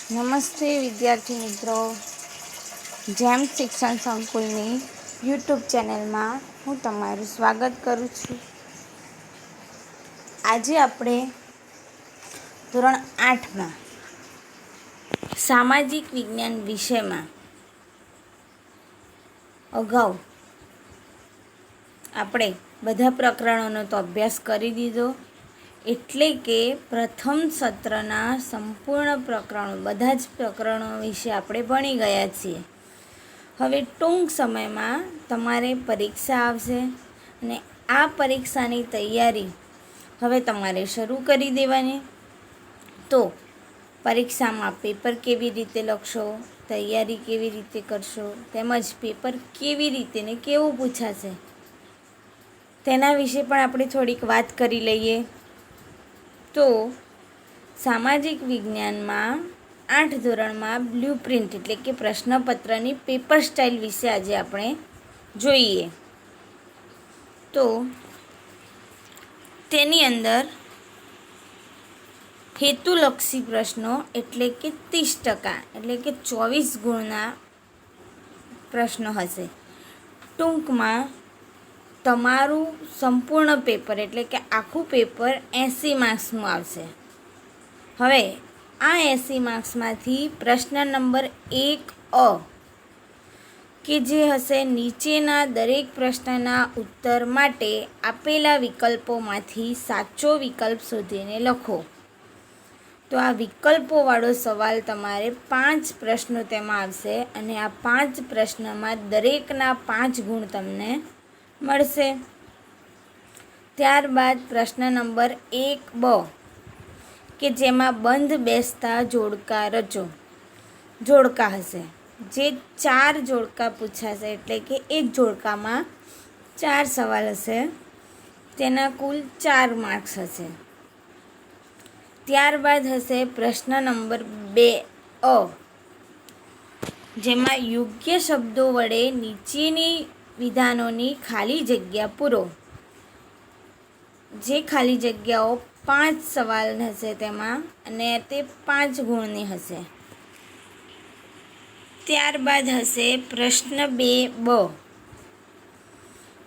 નમસ્તે વિદ્યાર્થી મિત્રો, જેમ શિક્ષણ સંકુલની યુટ્યુબ ચેનલમાં હું તમારું સ્વાગત કરું છું. આજે આપણે ધોરણ 8માં સામાજિક વિજ્ઞાન વિષયમાં અગાઉ આપણે બધા પ્રકરણોનો તો અભ્યાસ કરી દીધો, એટલે કે પ્રથમ સત્રના સંપૂર્ણ પ્રકરણો, બધા જ પ્રકરણો વિશે આપણે ભણી ગયા છીએ. હવે ટૂંક સમયમાં તમારે પરીક્ષા આવશે અને આ પરીક્ષાની તૈયારી હવે તમારે શરૂ કરી દેવાની. તો પરીક્ષામાં પેપર કેવી રીતે લખશો, તૈયારી કેવી રીતે કરશો, તેમજ પેપર કેવી રીતે ને કેવું પૂછાશે તેના વિશે પણ આપણે થોડીક વાત કરી લઈએ. તો સામાજિક વિજ્ઞાનમાં 8 ધોરણમાં બ્લુપ્રિન્ટ એટલે કે પ્રશ્નપત્રની પેપર સ્ટાઇલ વિશે આજે આપણે જોઈએ. તો તેની અંદર હેતુલક્ષી પ્રશ્નો એટલે કે 30% એટલે કે 24 ગુણના પ્રશ્નો હશે. ટૂંકમાં તમારું સંપૂર્ણ પેપર એટલે કે આખું પેપર 80 માર્ક્સનું આવશે. હવે આ 80 માર્ક્સમાંથી પ્રશ્ન નંબર 1 કે જે હશે, નીચેના દરેક પ્રશ્નના ઉત્તર માટે આપેલા વિકલ્પોમાંથી સાચો વિકલ્પ શોધીને લખો. તો આ વિકલ્પોવાળો સવાલ તમારે 5 પ્રશ્નો તેમાં આવશે અને આ 5 પ્રશ્નમાં દરેકના 5 ગુણ તમને મળશે. ત્યારબાદ પ્રશ્ન નંબર 1 કે જેમાં બંધ બેસતા જોડકા રચો. જોડકા હશે, જે 4 જોડકા પૂછાશે, એટલે કે એક જોડકામાં 4 સવાલ હશે, તેના કુલ 4 માર્ક્સ હશે. ત્યારબાદ હશે પ્રશ્ન નંબર 2 જેમાં યોગ્ય શબ્દો વડે નીચેની વિધાનોની ખાલી જગ્યા પૂરો. જે ખાલી જગ્યાઓ 5 સવાલ હશે તેમાં, અને તે 5 ગુણની હશે. ત્યારબાદ હશે પ્રશ્ન 2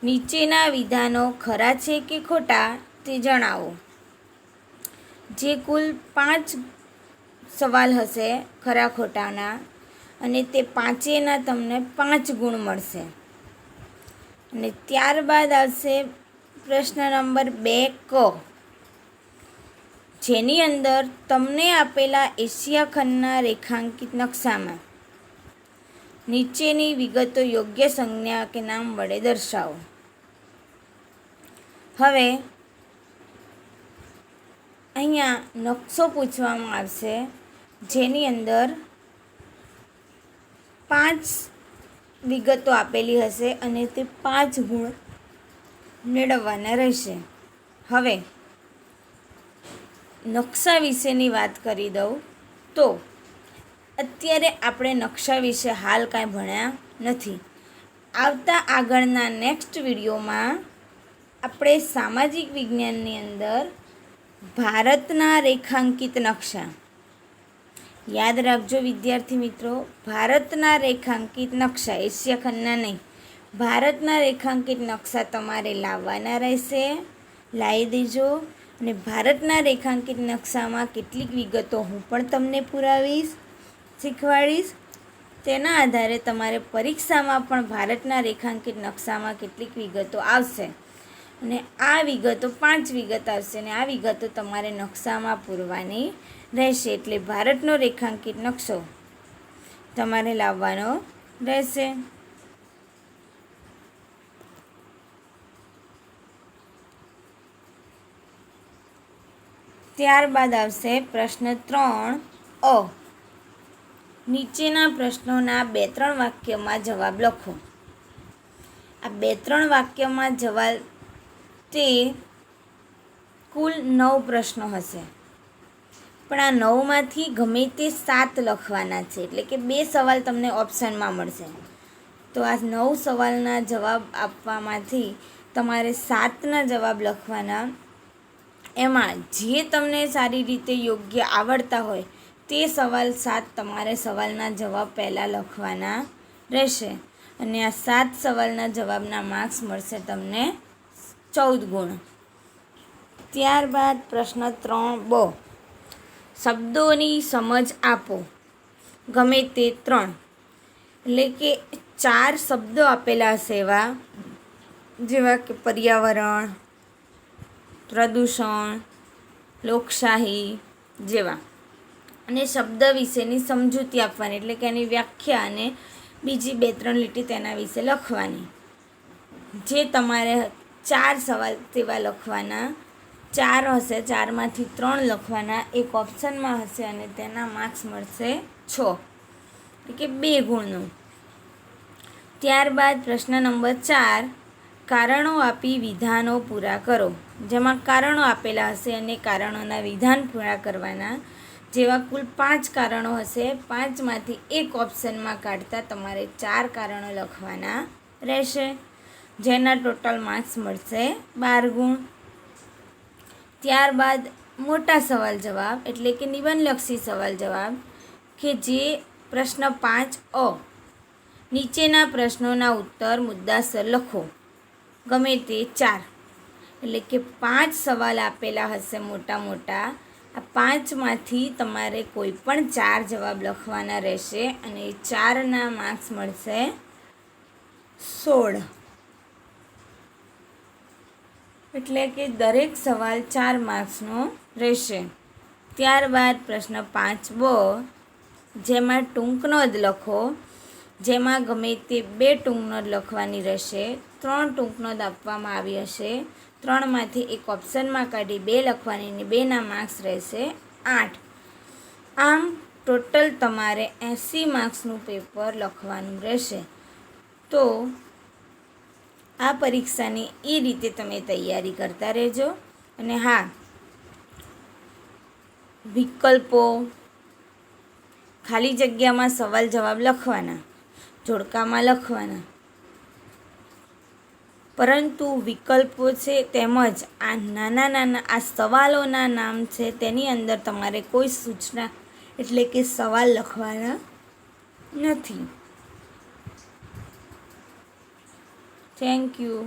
નીચેના વિધાનો ખરા છે કે ખોટા તે જણાવો. જે કુલ 5 સવાલ હશે ખરા ખોટાના, અને તે 5એના તમને 5 ગુણ મળશે. અને ત્યારબાદ આવશે પ્રશ્ન નંબર 2 જેની અંદર તમને આપેલા એશિયા ખંડના રેખાંકિત નકશામાં નીચેની વિગતો યોગ્ય સંજ્ઞા કે નામ વડે દર્શાવો. હવે અહીંયા નકશો પૂછવામાં આવશે, જેની અંદર 5 વિગતો આપેલી હશે અને તે 5 ગુણ મેળવવાના રહેશે. હવે નકશા વિશેની વાત કરી દઉં તો અત્યારે આપણે નકશા વિશે હાલ કાંઈ ભણ્યા નથી. આવતા આગળના નેક્સ્ટ વિડીયોમાં આપણે સામાજિક વિજ્ઞાનની અંદર ભારતના રેખાંકિત નકશા, યાદ રાખજો વિદ્યાર્થી મિત્રો, ભારતના રેખાંકિત નકશા, એશિયા ખંડના નહીં, ભારતના રેખાંકિત નકશા તમારે લાવવાના રહેશે. લાવી દેજો. અને ભારતના રેખાંકિત નકશામાં કેટલીક વિગતો હું પણ તમને પુરાવીશ, શીખવાડીશ. તેના આધારે તમારે પરીક્ષામાં પણ ભારતના રેખાંકિત નકશામાં કેટલીક વિગતો આવશે, અને આ વિગતો 5 વિગત આવશે, અને આ વિગતો તમારે નકશામાં પૂરવાની રહેશે. એટલે ભારતનો રેખાંકિત નકશો તમારે લાવવાનો રહેશે. ત્યારબાદ આવશે પ્રશ્ન 3 નીચેના પ્રશ્નોના 2-3 વાક્યમાં જવાબ લખો. આ 2-3 વાક્યમાં જવાબ તે કુલ 9 પ્રશ્નો હશે, પણ આ 9માંથી ગમે તે 7 લખવાના છે, એટલે કે 2 સવાલ તમને ઓપ્શનમાં મળશે. તો આ 9 સવાલના જવાબ આપવામાંથી તમારે 7ના જવાબ લખવાના. એમાં જે તમને સારી રીતે યોગ્ય આવડતા હોય તે સવાલ 7 તમારે સવાલના જવાબ પહેલાં લખવાના રહેશે અને આ 7 સવાલના જવાબના માર્ક્સ મળશે તમને 14 ગુણ. ત્યારબાદ પ્રશ્ન 3 બ, શબ્દોની સમજ આપો. ગમે તે 3 એટલે કે 4 શબ્દો આપેલા હશે એવા, જેવા કે પર્યાવરણ, પ્રદૂષણ, લોકશાહી જેવા, અને શબ્દ વિશેની સમજૂતી આપવાની, એટલે કે એની વ્યાખ્યા અને બીજી 2-3 લીટી તેના વિશે લખવાની. જે તમારે 4 સવાલ તેવા લખવાના, 4 હશે, 4માંથી 3 લખવાના, એક ઓપ્શનમાં હશે અને તેના માર્ક્સ મળશે 6, એટલે કે 2 ગુણનું. ત્યારબાદ પ્રશ્ન નંબર 4, કારણો આપી વિધાનો પૂરા કરો. જેમાં કારણો આપેલા હશે અને કારણોના વિધાન પૂરા કરવાના. જેવા કુલ 5 કારણો હશે, 5માંથી એક ઓપ્શનમાં કાઢતા તમારે 4 કારણો લખવાના રહેશે, જેના ટોટલ માર્ક્સ મળશે 12 ગુણ. ત્યારબાદ મોટા સવાલ જવાબ, એટલે કે નિબંધલક્ષી સવાલ જવાબ, કે જે પ્રશ્ન 5 અ, નીચેના પ્રશ્નોના ઉત્તર મુદ્દાસર લખો. ગમે તે 4, એટલે કે 5 સવાલ આપેલા હશે મોટા મોટા. આ 5માંથી તમારે કોઈ પણ 4 જવાબ લખવાના રહેશે અને 4ના માર્ક્સ મળશે 16, એટલે કે દરેક સવાલ 4 માર્ક્સનો રહેશે. ત્યારબાદ પ્રશ્ન 5 બ, જેમાં ટૂંક નોંધ લખો. જેમાં ગમે તે 2 ટૂંક નોંધ લખવાની રહેશે. 3 ટૂંક નોંધ આપવામાં આવી હશે, 3માંથી એક ઓપ્શનમાં કાઢી 2 લખવાની અને 2ના માર્ક્સ રહેશે 8. આમ ટોટલ તમારે 80 માર્ક્સનું પેપર લખવાનું રહેશે. તો આ પરીક્ષાની એ રીતે તમે તૈયારી કરતા રહેજો. અને હા, વિકલ્પો, ખાલી જગ્યામાં સવાલ જવાબ લખવાના, જોડકામાં લખવાના, પરંતુ વિકલ્પો છે તેમજ આ નાના આ સવાલોના નામ છે તેની અંદર તમારે કોઈ સૂચના એટલે કે સવાલ લખવાના નથી. Thank you.